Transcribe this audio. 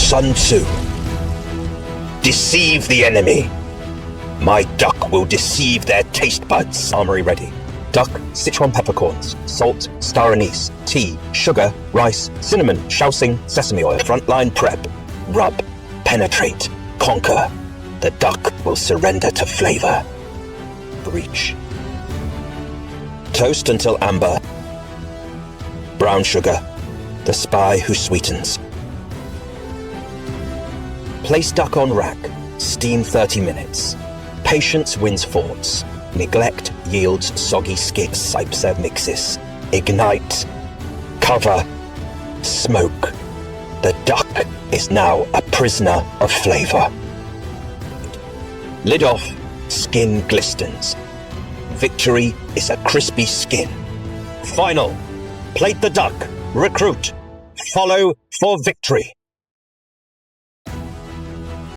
Sun Tzu. Deceive the enemy. My duck will deceive their taste buds. Armory ready. Duck, Sichuan peppercorns, salt, star anise, tea, sugar, rice, cinnamon, Shaoxing, sesame oil. Frontline prep. Rub, penetrate, conquer. The duck will surrender to flavor. Breach. Toast until amber. Brown sugar, the spy who sweetens. Place duck on rack. Steam 30 minutes. Patience wins forts. Neglect yields soggy skids. Sipe mixes. Ignite. Cover. Smoke. The duck is now a prisoner of flavor. Lid off. Skin glistens. Victory is a crispy skin. Final. Plate the duck. Recruit. Follow for victory.